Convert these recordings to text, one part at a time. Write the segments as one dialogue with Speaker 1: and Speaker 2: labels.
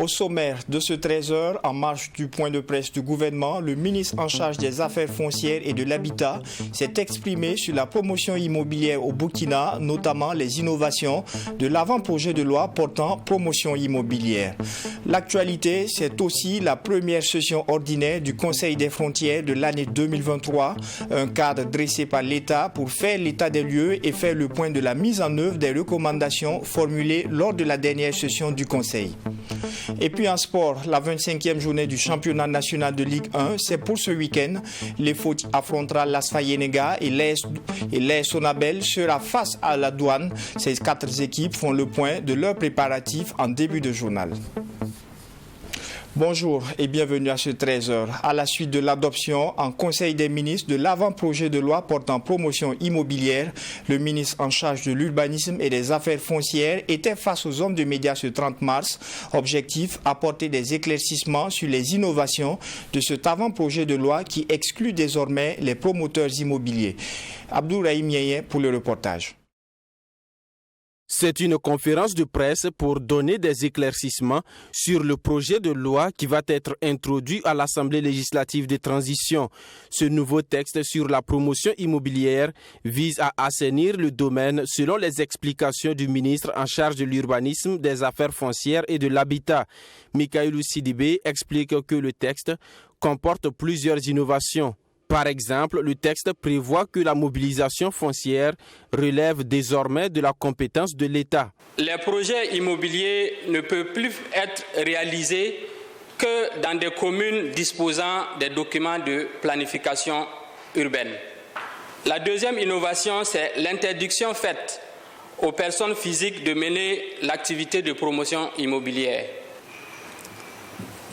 Speaker 1: Au sommaire de ce 13h, en marge du point de presse du gouvernement, le ministre en charge des Affaires foncières et de l'Habitat s'est exprimé sur la promotion immobilière au Burkina, notamment les innovations de l'avant-projet de loi portant promotion immobilière. L'actualité, c'est aussi la première session ordinaire du Conseil des frontières de l'année 2023, un cadre dressé par l'État pour faire l'état des lieux et faire le point de la mise en œuvre des recommandations formulées lors de la dernière session du Conseil. Et puis en sport, la 25e journée du championnat national de Ligue 1, c'est pour ce week-end. Les Foti affrontera l'Asfa Yenega et l'AS Sonabel sera face à la Douane. Ces 4 équipes font le point de leurs préparatifs en début de journal. Bonjour et bienvenue à ce 13h. À la suite de l'adoption en Conseil des ministres de l'avant-projet de loi portant promotion immobilière, le ministre en charge de l'urbanisme et des affaires foncières était face aux hommes de médias ce 30 mars. Objectif, apporter des éclaircissements sur les innovations de cet avant-projet de loi qui exclut désormais les promoteurs immobiliers. Abdourahim Yeye pour le reportage.
Speaker 2: C'est une conférence de presse pour donner des éclaircissements sur le projet de loi qui va être introduit à l'Assemblée législative de transition. Ce nouveau texte sur la promotion immobilière vise à assainir le domaine selon les explications du ministre en charge de l'urbanisme, des affaires foncières et de l'habitat. Mikailou Sidibé explique que le texte comporte plusieurs innovations. Par exemple, le texte prévoit que la mobilisation foncière relève désormais de la compétence de l'État.
Speaker 3: Les projets immobiliers ne peuvent plus être réalisés que dans des communes disposant des documents de planification urbaine. La deuxième innovation, c'est l'interdiction faite aux personnes physiques de mener l'activité de promotion immobilière.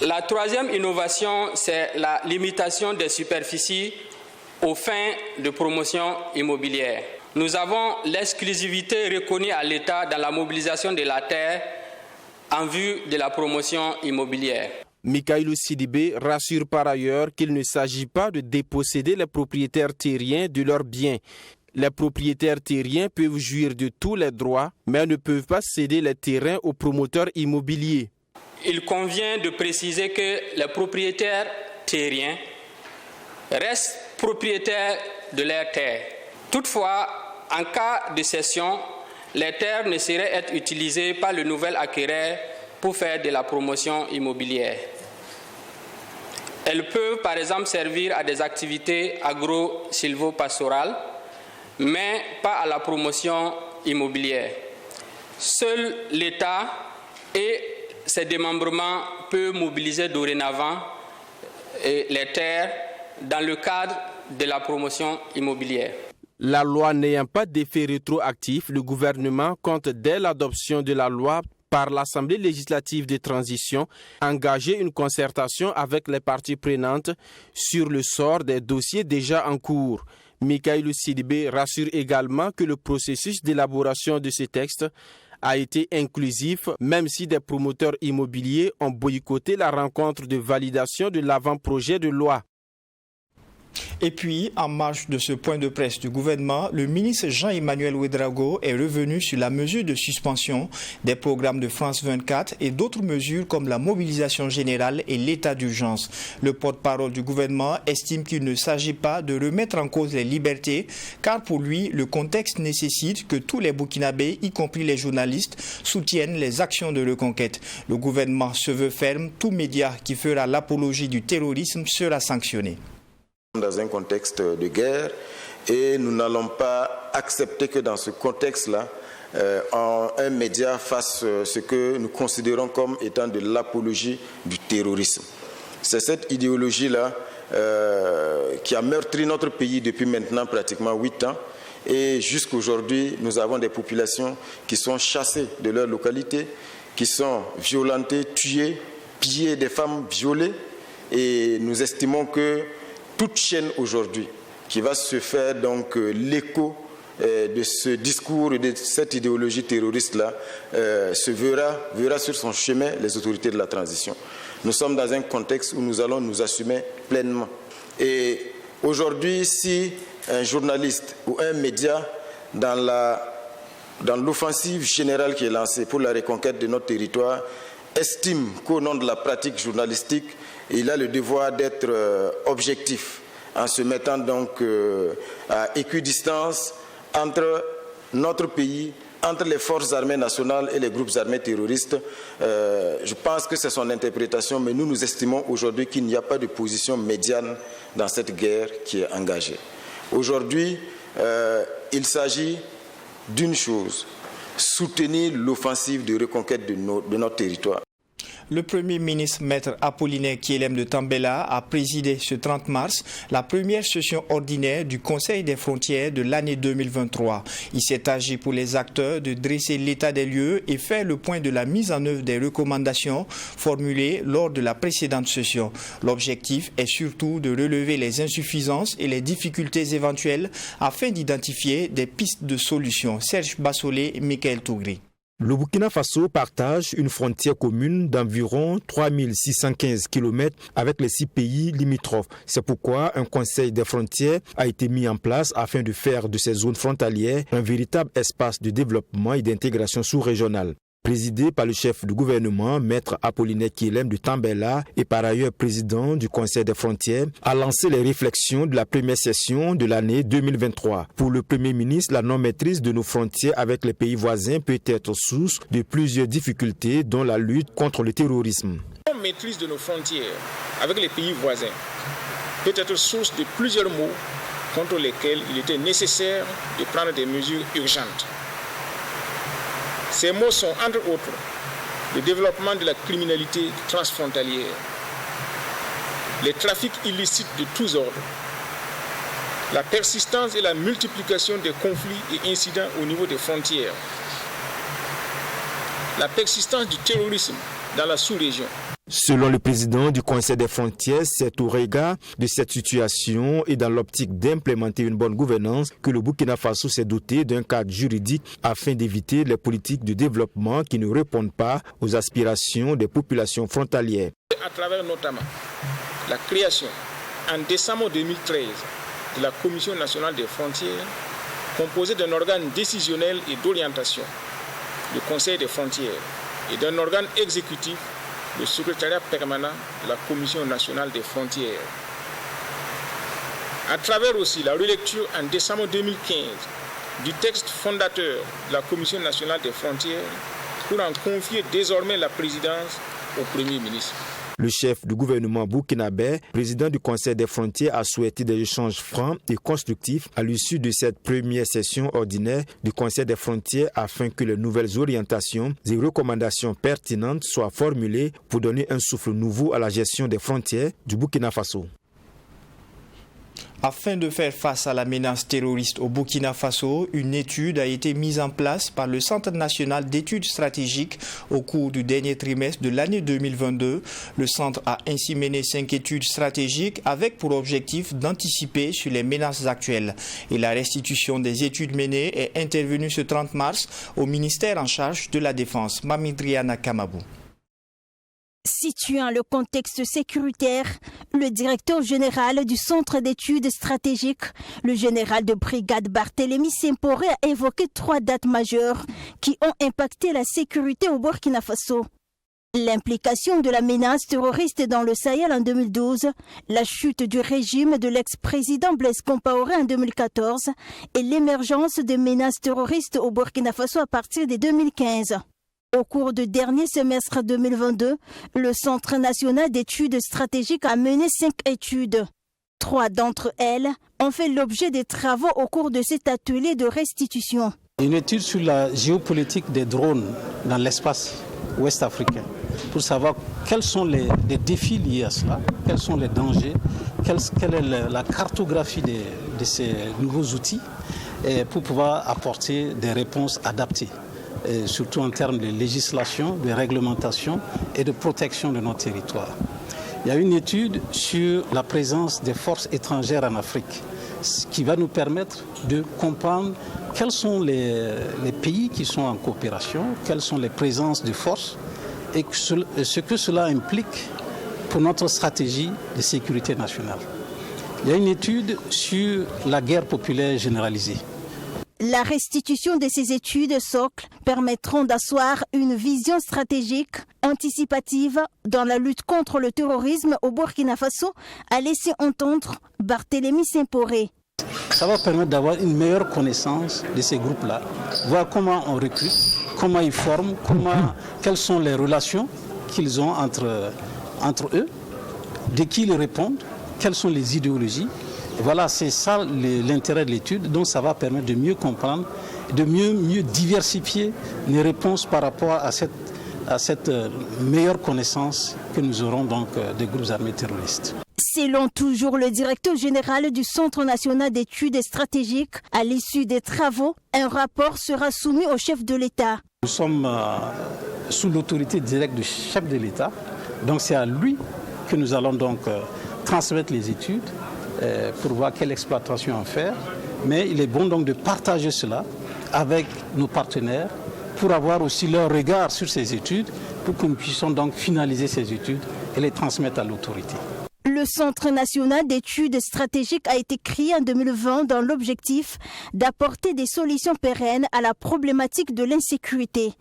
Speaker 3: La troisième innovation, c'est la limitation des superficies aux fins de promotion immobilière. Nous avons l'exclusivité reconnue à l'État dans la mobilisation de la terre en vue de la promotion immobilière.
Speaker 2: Mikailou Sidibé rassure par ailleurs qu'il ne s'agit pas de déposséder les propriétaires terriens de leurs biens. Les propriétaires terriens peuvent jouir de tous les droits, mais ne peuvent pas céder les terrains aux promoteurs immobiliers.
Speaker 3: Il convient de préciser que les propriétaires terriens restent propriétaires de leurs terres. Toutefois, en cas de cession, les terres ne sauraient être utilisées par le nouvel acquéreur pour faire de la promotion immobilière. Elles peuvent par exemple servir à des activités agro-silvopastorales, mais pas à la promotion immobilière. Seul l'État et ses démembrements peuvent mobiliser dorénavant les terres dans le cadre de la promotion immobilière.
Speaker 2: La loi n'ayant pas d'effet rétroactif, le gouvernement compte dès l'adoption de la loi par l'Assemblée législative de transition engager une concertation avec les parties prenantes sur le sort des dossiers déjà en cours. Mikailou Sidibé rassure également que le processus d'élaboration de ce texte a été inclusif, même si des promoteurs immobiliers ont boycotté la rencontre de validation de l'avant-projet de loi.
Speaker 1: Et puis, en marge de ce point de presse du gouvernement, le ministre Jean-Emmanuel Ouédraogo est revenu sur la mesure de suspension des programmes de France 24 et d'autres mesures comme la mobilisation générale et l'état d'urgence. Le porte-parole du gouvernement estime qu'il ne s'agit pas de remettre en cause les libertés, car pour lui, le contexte nécessite que tous les Burkinabés, y compris les journalistes, soutiennent les actions de reconquête. Le gouvernement se veut ferme, tout média qui fera l'apologie du terrorisme sera sanctionné.
Speaker 4: Dans un contexte de guerre, et nous n'allons pas accepter que dans ce contexte-là, un média fasse ce que nous considérons comme étant de l'apologie du terrorisme. C'est cette idéologie-là qui a meurtri notre pays depuis maintenant pratiquement 8 ans. Et jusqu'aujourd'hui, nous avons des populations qui sont chassées de leur localité, qui sont violentées, tuées, pillées, des femmes violées. Et nous estimons que toute chaîne aujourd'hui qui va se faire donc l'écho de ce discours et de cette idéologie terroriste-là verra sur son chemin les autorités de la transition. Nous sommes dans un contexte où nous allons nous assumer pleinement. Et aujourd'hui, si un journaliste ou un média dans l'offensive générale qui est lancée pour la reconquête de notre territoire estime qu'au nom de la pratique journalistique, il a le devoir d'être objectif en se mettant donc à équidistance entre notre pays, entre les forces armées nationales et les groupes armés terroristes. Je pense que c'est son interprétation, mais nous estimons aujourd'hui qu'il n'y a pas de position médiane dans cette guerre qui est engagée. Aujourd'hui, il s'agit d'une chose, soutenir l'offensive de reconquête de notre territoire.
Speaker 1: Le Premier ministre Maître Apollinaire Kyelem de Tambela a présidé ce 30 mars la première session ordinaire du Conseil des frontières de l'année 2023. Il s'est agi pour les acteurs de dresser l'état des lieux et faire le point de la mise en œuvre des recommandations formulées lors de la précédente session. L'objectif est surtout de relever les insuffisances et les difficultés éventuelles afin d'identifier des pistes de solutions. Serge Bassolé et Michael Tougri.
Speaker 5: Le Burkina Faso partage une frontière commune d'environ 3615 km avec les 6 pays limitrophes. C'est pourquoi un conseil des frontières a été mis en place afin de faire de ces zones frontalières un véritable espace de développement et d'intégration sous-régionale. Présidé par le chef du gouvernement, Maître Apollinaire Kyelem de Tambela, et par ailleurs président du Conseil des frontières, a lancé les réflexions de la première session de l'année 2023. Pour le Premier ministre, la non-maîtrise de nos frontières avec les pays voisins peut être source de plusieurs difficultés, dont la lutte contre le terrorisme.
Speaker 6: La non-maîtrise de nos frontières avec les pays voisins peut être source de plusieurs maux contre lesquels il était nécessaire de prendre des mesures urgentes. Ces mots sont, entre autres, le développement de la criminalité transfrontalière, les trafics illicites de tous ordres, la persistance et la multiplication des conflits et incidents au niveau des frontières, la persistance du terrorisme dans la sous-région.
Speaker 5: Selon le président du Conseil des frontières, c'est au regard de cette situation et dans l'optique d'implémenter une bonne gouvernance que le Burkina Faso s'est doté d'un cadre juridique afin d'éviter les politiques de développement qui ne répondent pas aux aspirations des populations frontalières.
Speaker 6: À travers notamment la création en décembre 2013 de la Commission nationale des frontières, composée d'un organe décisionnel et d'orientation, le Conseil des frontières, et d'un organe exécutif, le secrétariat permanent de la Commission nationale des frontières. À travers aussi la relecture en décembre 2015 du texte fondateur de la Commission nationale des frontières pour en confier désormais la présidence au Premier ministre.
Speaker 5: Le chef du gouvernement burkinabé, président du Conseil des frontières, a souhaité des échanges francs et constructifs à l'issue de cette première session ordinaire du Conseil des frontières afin que les nouvelles orientations et recommandations pertinentes soient formulées pour donner un souffle nouveau à la gestion des frontières du Burkina Faso.
Speaker 1: Afin de faire face à la menace terroriste au Burkina Faso, une étude a été mise en place par le Centre national d'études stratégiques au cours du dernier trimestre de l'année 2022. Le centre a ainsi mené 5 études stratégiques avec pour objectif d'anticiper sur les menaces actuelles. Et la restitution des études menées est intervenue ce 30 mars au ministère en charge de la Défense. Mamidriana Kamabou.
Speaker 7: Situant le contexte sécuritaire, le directeur général du Centre d'études stratégiques, le général de brigade Barthélémy Semporé, a évoqué 3 dates majeures qui ont impacté la sécurité au Burkina Faso. L'implication de la menace terroriste dans le Sahel en 2012, la chute du régime de l'ex-président Blaise Compaoré en 2014 et l'émergence de menaces terroristes au Burkina Faso à partir de 2015. Au cours du dernier semestre 2022, le Centre national d'études stratégiques a mené 5 études. 3 d'entre elles ont fait l'objet des travaux au cours de cet atelier de restitution.
Speaker 8: Une étude sur la géopolitique des drones dans l'espace ouest africain, pour savoir quels sont les défis liés à cela, quels sont les dangers, quelle est la cartographie de ces nouveaux outils, et pour pouvoir apporter des réponses adaptées. Surtout en termes de législation, de réglementation et de protection de nos territoires. Il y a une étude sur la présence des forces étrangères en Afrique, ce qui va nous permettre de comprendre quels sont les pays qui sont en coopération, quelles sont les présences de forces et ce que cela implique pour notre stratégie de sécurité nationale. Il y a une étude sur la guerre populaire généralisée.
Speaker 7: La restitution de ces études socles permettront d'asseoir une vision stratégique anticipative dans la lutte contre le terrorisme au Burkina Faso, a laissé entendre Barthélémy Semporé.
Speaker 8: Ça va permettre d'avoir une meilleure connaissance de ces groupes-là, voir comment on recrute, comment ils forment, quelles sont les relations qu'ils ont entre eux, de qui ils répondent, quelles sont les idéologies. Voilà, c'est ça l'intérêt de l'étude. Donc ça va permettre de mieux comprendre, de mieux diversifier les réponses par rapport à cette meilleure connaissance que nous aurons donc des groupes armés terroristes.
Speaker 7: Selon toujours le directeur général du Centre national d'études stratégiques, à l'issue des travaux, un rapport sera soumis au chef de l'État.
Speaker 8: Nous sommes sous l'autorité directe du chef de l'État, donc c'est à lui que nous allons donc transmettre les études pour voir quelle exploitation en faire. Mais il est bon donc de partager cela avec nos partenaires pour avoir aussi leur regard sur ces études, pour que nous puissions donc finaliser ces études et les transmettre à l'autorité.
Speaker 7: Le Centre national d'études stratégiques a été créé en 2020 dans l'objectif d'apporter des solutions pérennes à la problématique de l'insécurité.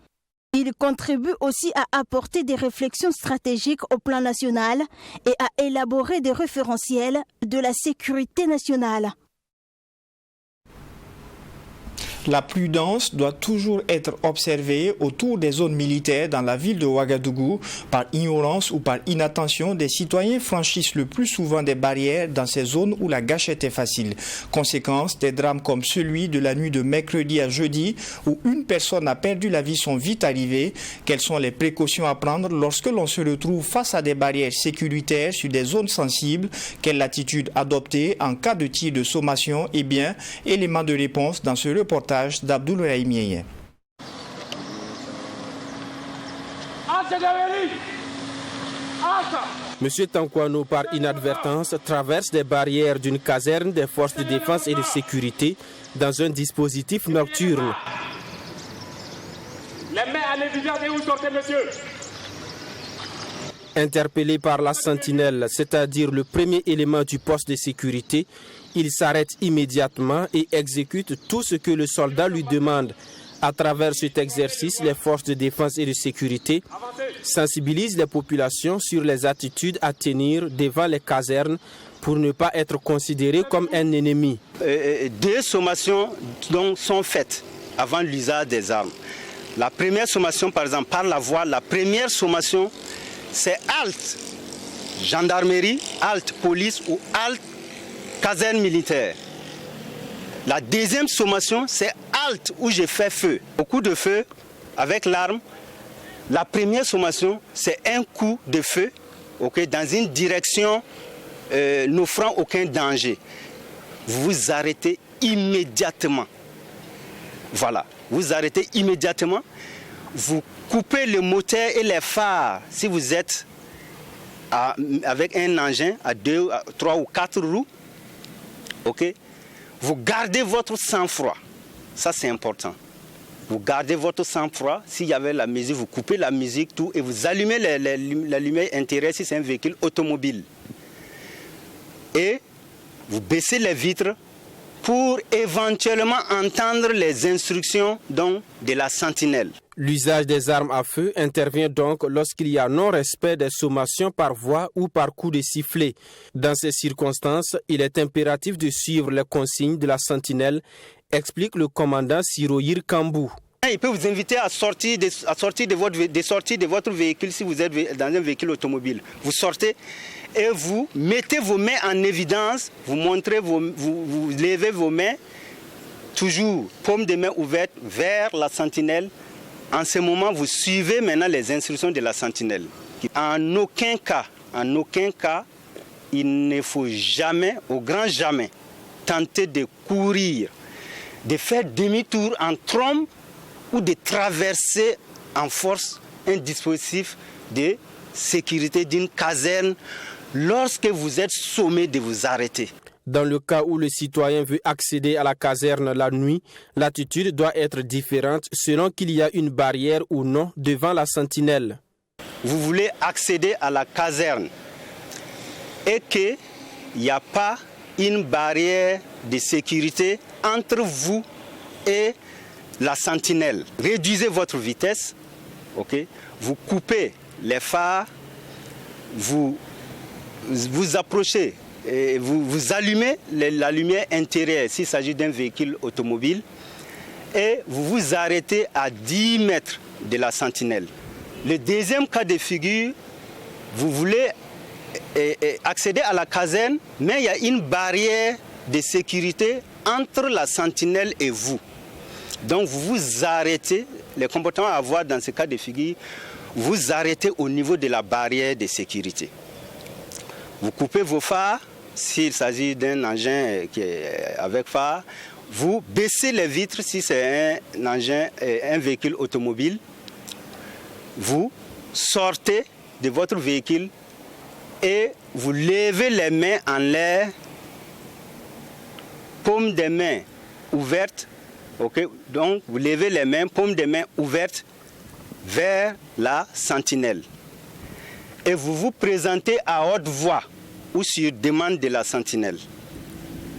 Speaker 7: Il contribue aussi à apporter des réflexions stratégiques au plan national et à élaborer des référentiels de la sécurité nationale.
Speaker 1: La prudence doit toujours être observée autour des zones militaires dans la ville de Ouagadougou. Par ignorance ou par inattention, des citoyens franchissent le plus souvent des barrières dans ces zones où la gâchette est facile. Conséquence, des drames comme celui de la nuit de mercredi à jeudi où une personne a perdu la vie sont vite arrivés. Quelles sont les précautions à prendre lorsque l'on se retrouve face à des barrières sécuritaires sur des zones sensibles? Quelle attitude adopter en cas de tir de sommation? Eh bien, élément de réponse dans ce reportage d'Abdoul Rahimiye.
Speaker 2: Monsieur Tankwano, par inadvertance, traverse des barrières d'une caserne des forces de défense et de sécurité dans un dispositif nocturne.
Speaker 9: Les mains à l'évidence et où sortez, monsieur?
Speaker 2: Interpellé par la sentinelle, c'est-à-dire le premier élément du poste de sécurité, il s'arrête immédiatement et exécute tout ce que le soldat lui demande. À travers cet exercice, les forces de défense et de sécurité sensibilisent les populations sur les attitudes à tenir devant les casernes pour ne pas être considérés comme un ennemi.
Speaker 10: Deux sommations donc sont faites avant l'usage des armes. La première sommation, par exemple, par la voie, la première sommation, c'est halte gendarmerie, halte police ou halte caserne militaire. La deuxième sommation, c'est halte où j'ai fait feu. Au coup de feu, avec l'arme, la première sommation, c'est un coup de feu dans une direction n'offrant aucun danger. Vous vous arrêtez immédiatement. Voilà, vous arrêtez immédiatement. Vous coupez le moteur et les phares si vous êtes avec un engin à 2, 3 ou 4 roues. Vous gardez votre sang-froid. Ça, c'est important. Vous gardez votre sang-froid. S'il y avait la musique, vous coupez la musique, tout, et vous allumez la lumière intérieure si c'est un véhicule automobile. Et vous baissez les vitres pour éventuellement entendre les instructions de la sentinelle.
Speaker 2: L'usage des armes à feu intervient donc lorsqu'il y a non-respect des sommations par voie ou par coup de sifflet. Dans ces circonstances, il est impératif de suivre les consignes de la sentinelle, explique le commandant Siroyir Kambou.
Speaker 10: Il peut vous inviter à sortir de votre véhicule si vous êtes dans un véhicule automobile. Vous sortez et vous mettez vos mains en évidence, vous levez vos mains, toujours paume de main ouverte vers la sentinelle. En ce moment, vous suivez maintenant les instructions de la sentinelle. En aucun cas, il ne faut jamais, au grand jamais, tenter de courir, de faire demi-tour en trombe ou de traverser en force un dispositif de sécurité d'une caserne lorsque vous êtes sommé de vous arrêter.
Speaker 2: Dans le cas où le citoyen veut accéder à la caserne la nuit, l'attitude doit être différente selon qu'il y a une barrière ou non devant la sentinelle.
Speaker 10: Vous voulez accéder à la caserne et qu'il n'y a pas une barrière de sécurité entre vous et la sentinelle. Réduisez votre vitesse, okay? Vous coupez les phares, vous approchez, et vous allumez la lumière intérieure s'il s'agit d'un véhicule automobile et vous vous arrêtez à 10 mètres de la sentinelle. Le deuxième cas de figure, vous voulez accéder à la caserne, mais il y a une barrière de sécurité entre la sentinelle et vous. Donc vous vous arrêtez, les comportements à avoir dans ce cas de figure, vous arrêtez au niveau de la barrière de sécurité. Vous coupez vos phares, s'il s'agit d'un engin qui est avec phare, vous baissez les vitres si c'est un véhicule automobile, vous sortez de votre véhicule et vous levez les mains en l'air, paume des mains ouvertes, okay? Donc vous levez les mains, paume des mains ouvertes vers la sentinelle. Et vous vous présentez à haute voix ou sur demande de la sentinelle.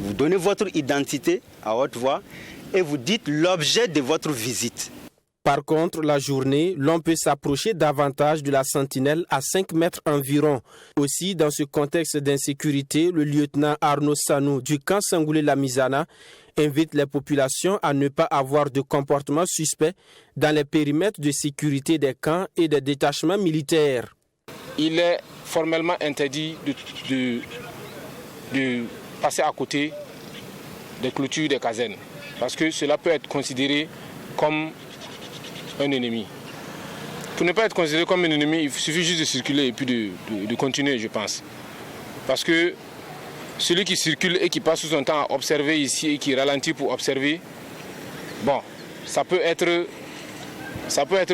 Speaker 10: Vous donnez votre identité à haute voix et vous dites l'objet de votre visite.
Speaker 2: Par contre, la journée, l'on peut s'approcher davantage de la sentinelle à 5 mètres environ. Aussi, dans ce contexte d'insécurité, le lieutenant Arnaud Sanou du camp Sangoulé-Lamizana invite les populations à ne pas avoir de comportement suspect dans les périmètres de sécurité des camps et des détachements militaires.
Speaker 6: Il est formellement interdit de passer à côté des clôtures des casernes parce que cela peut être considéré comme un ennemi. Pour ne pas être considéré comme un ennemi, il suffit juste de circuler et puis de continuer, je pense. Parce que celui qui circule et qui passe tout son temps à observer ici et qui ralentit pour observer, bon, ça peut être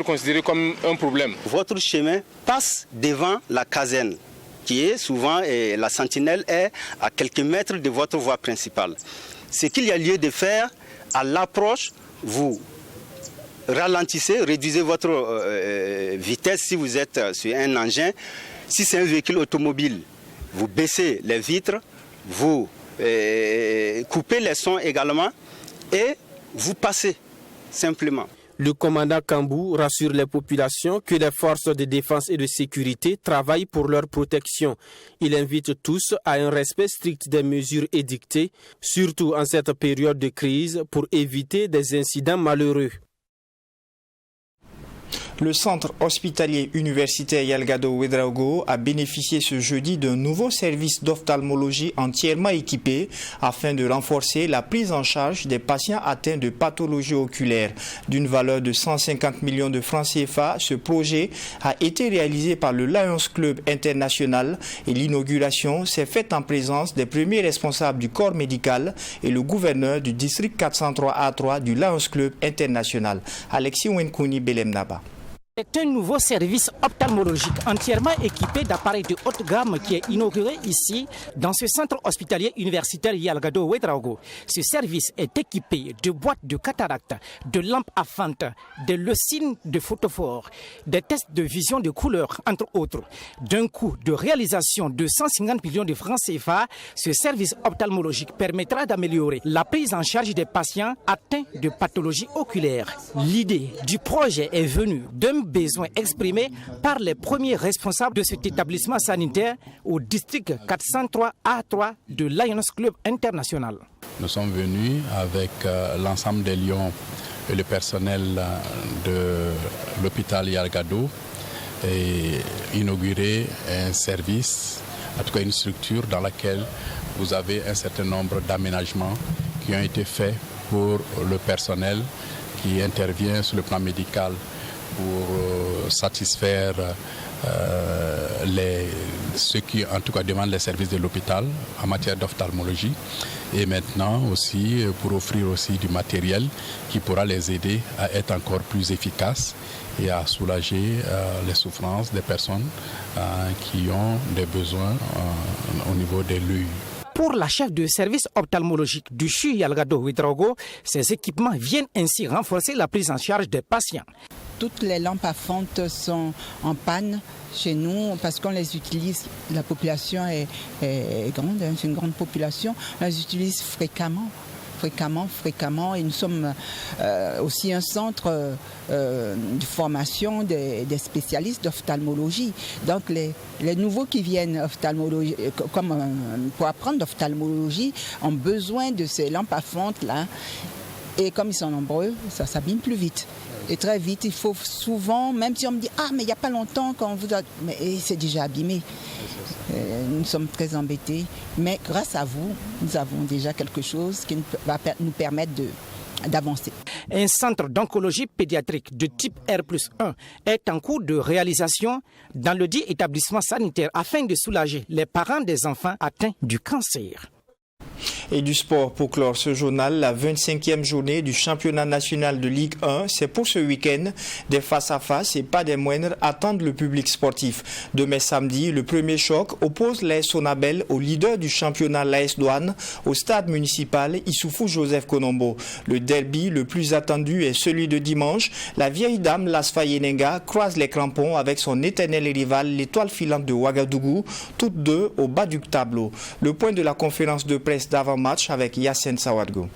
Speaker 6: considéré comme un problème.
Speaker 10: Votre chemin passe devant la caserne, qui est souvent, et la sentinelle est à quelques mètres de votre voie principale. Ce qu'il y a lieu de faire, à l'approche, vous ralentissez, réduisez votre vitesse si vous êtes sur un engin. Si c'est un véhicule automobile, vous baissez les vitres, vous coupez les sons également et vous passez simplement.
Speaker 2: Le commandant Kambou rassure les populations que les forces de défense et de sécurité travaillent pour leur protection. Il invite tous à un respect strict des mesures édictées, surtout en cette période de crise, pour éviter des incidents malheureux.
Speaker 1: Le centre hospitalier universitaire Yalgado Ouedraogo a bénéficié ce jeudi d'un nouveau service d'ophtalmologie entièrement équipé afin de renforcer la prise en charge des patients atteints de pathologies oculaires. D'une valeur de 150 millions de francs CFA, ce projet a été réalisé par le Lions Club International et l'inauguration s'est faite en présence des premiers responsables du corps médical et le gouverneur du district 403A3 du Lions Club International, Alexis Wenkouni Belemnaba.
Speaker 11: C'est un nouveau service ophtalmologique entièrement équipé d'appareils de haute gamme qui est inauguré ici dans ce centre hospitalier universitaire Yalgado Ouedraogo. Ce service est équipé de boîtes de cataracte, de lampes à fente, de leucines de photophore, des tests de vision de couleur, entre autres. D'un coût de réalisation de 150 millions de francs CFA, ce service ophtalmologique permettra d'améliorer la prise en charge des patients atteints de pathologies oculaires. L'idée du projet est venue d'un besoin exprimé par les premiers responsables de cet établissement sanitaire au district 403A3 de Lions Club International.
Speaker 12: Nous sommes venus avec l'ensemble des Lions et le personnel de l'hôpital Yalgado et inaugurer un service, en tout cas une structure dans laquelle vous avez un certain nombre d'aménagements qui ont été faits pour le personnel qui intervient sur le plan médical pour satisfaire ceux qui en tout cas demandent les services de l'hôpital en matière d'ophtalmologie et maintenant aussi pour offrir aussi du matériel qui pourra les aider à être encore plus efficaces et à soulager les souffrances des personnes qui ont des besoins au niveau des LUI.
Speaker 11: Pour la chef de service ophtalmologique du CHU Yalgado Ouédraogo, ces équipements viennent ainsi renforcer la prise en charge des patients.
Speaker 13: Toutes les lampes à fonte sont en panne chez nous parce qu'on les utilise. La population est grande, c'est une grande population. On les utilise fréquemment. Et nous sommes aussi un centre de formation des spécialistes d'ophtalmologie. Donc les nouveaux qui viennent pour apprendre l'ophtalmologie ont besoin de ces lampes à fonte là. Et comme ils sont nombreux, ça s'abîme plus vite. Et très vite, il faut souvent, même si on me dit « Ah, mais il n'y a pas longtemps qu'on vous a... » Mais c'est déjà abîmé. Nous sommes très embêtés. Mais grâce à vous, nous avons déjà quelque chose qui va nous permettre d'avancer.
Speaker 11: Un centre d'oncologie pédiatrique de type R+1 est en cours de réalisation dans le dit établissement sanitaire afin de soulager les parents des enfants atteints du cancer.
Speaker 1: Et du sport pour clore ce journal, la 25e journée du championnat national de Ligue 1, c'est pour ce week-end. Des face-à-face et pas des moindres attendent le public sportif. Demain samedi, le premier choc oppose l'AS Sonabel au leader du championnat, l'AS Douane, au stade municipal Issoufou Joseph Konombo. Le derby le plus attendu est celui de dimanche. La vieille dame Lasfa Yenenga croise les crampons avec son éternel rival, l'étoile filante de Ouagadougou, toutes deux au bas du tableau. Le point de la conférence de presse d'avant-match avec Yassine Sawadgo.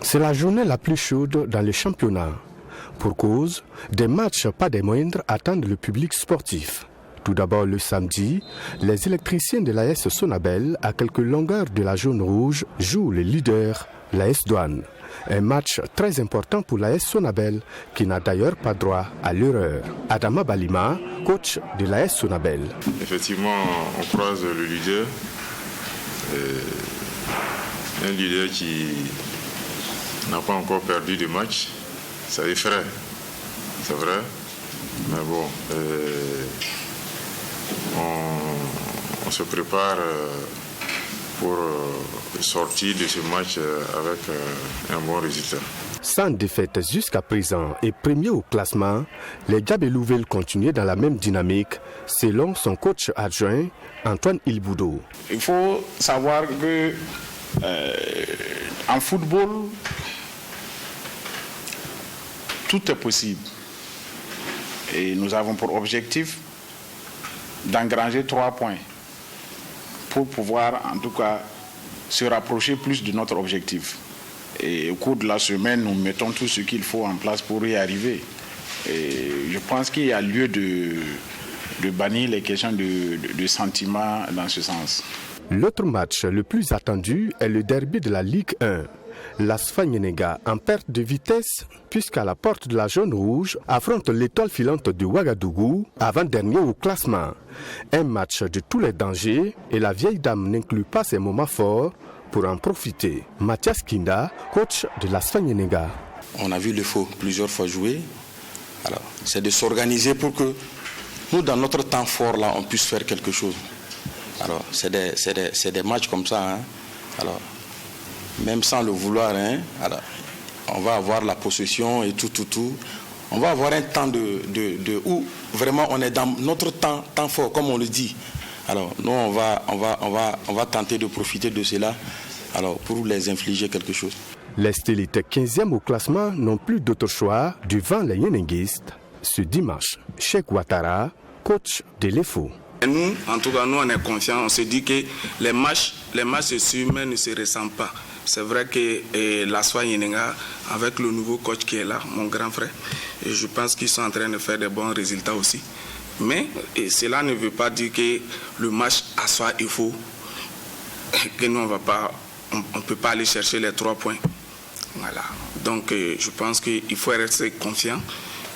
Speaker 14: C'est la journée la plus chaude dans le championnat. Pour cause, des matchs pas des moindres attendent le public sportif. Tout d'abord le samedi, les électriciens de l'AS Sonabel, à quelques longueurs de la jaune rouge, jouent le leader, l'AS Douane. Un match très important pour l'AS Sonabel, qui n'a d'ailleurs pas droit à l'erreur. Adama Balima, coach de l'AS Sonabel.
Speaker 15: Effectivement, on croise le leader. Un leader qui n'a pas encore perdu de match, ça effraie, c'est vrai, mais bon, on se prépare pour sortir de ce match avec un bon résultat.
Speaker 14: Sans défaite jusqu'à présent et premier au classement, les Diabelouvelles continuent dans la même dynamique, selon son coach adjoint, Antoine Ilboudo.
Speaker 16: Il faut savoir que en football, tout est possible. Et nous avons pour objectif d'engranger 3 points pour pouvoir en tout cas se rapprocher plus de notre objectif. Et au cours de la semaine, nous mettons tout ce qu'il faut en place pour y arriver. Et je pense qu'il y a lieu de bannir les questions de sentiments dans ce sens.
Speaker 14: L'autre match le plus attendu est le derby de la Ligue 1. Lasfa Yenenga, en perte de vitesse, puisqu'à la porte de la jaune rouge, affronte l'étoile filante de Ouagadougou, avant-dernier au classement. Un match de tous les dangers et la vieille dame n'inclut pas ses moments forts pour en profiter. Mathias Kinda, coach de Lasfa Yenenga.
Speaker 17: On a vu le faux plusieurs fois jouer. Alors, c'est de s'organiser pour que nous, dans notre temps fort, là, on puisse faire quelque chose. Alors, c'est des matchs comme ça. Hein. Alors, même sans le vouloir, hein, alors, on va avoir la possession et tout. On va avoir un temps où vraiment on est dans notre temps fort, comme on le dit. Alors, nous, on va tenter de profiter de cela pour les infliger quelque chose.
Speaker 14: Les Stélites 15e au classement n'ont plus d'autre choix devant les Yenenguistes. Ce dimanche, Cheikh Ouattara, coach de l'EFO.
Speaker 18: Nous, en tout cas, nous, on est confiants. On se dit que les matchs c'est sûr, mais ne se ressemblent pas. C'est vrai que Lasfa Yenenga, avec le nouveau coach qui est là, mon grand frère, et je pense qu'ils sont en train de faire des bons résultats aussi. Mais cela ne veut pas dire que le match à soi, il faut que nous, on ne peut pas aller chercher les 3 points. Voilà. Donc, je pense qu'il faut rester confiant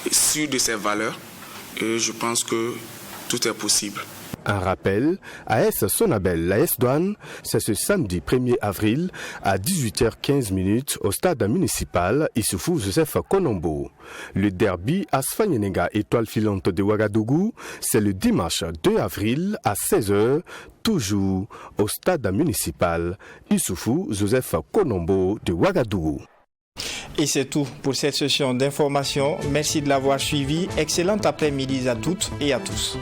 Speaker 18: et sûr de ses valeurs. Et je pense que tout est possible.
Speaker 14: Un rappel, AS Sonabel, l'AS Douane, c'est ce samedi 1er avril à 18h15 au stade municipal Issoufou Joseph Konombo. Le derby Lasfa Yenenga étoile filante de Ouagadougou, c'est le dimanche 2 avril à 16h, toujours au stade municipal Issoufou Joseph Konombo de Ouagadougou.
Speaker 1: Et c'est tout pour cette session d'information. Merci de l'avoir suivi. Excellent après-midi à toutes et à tous.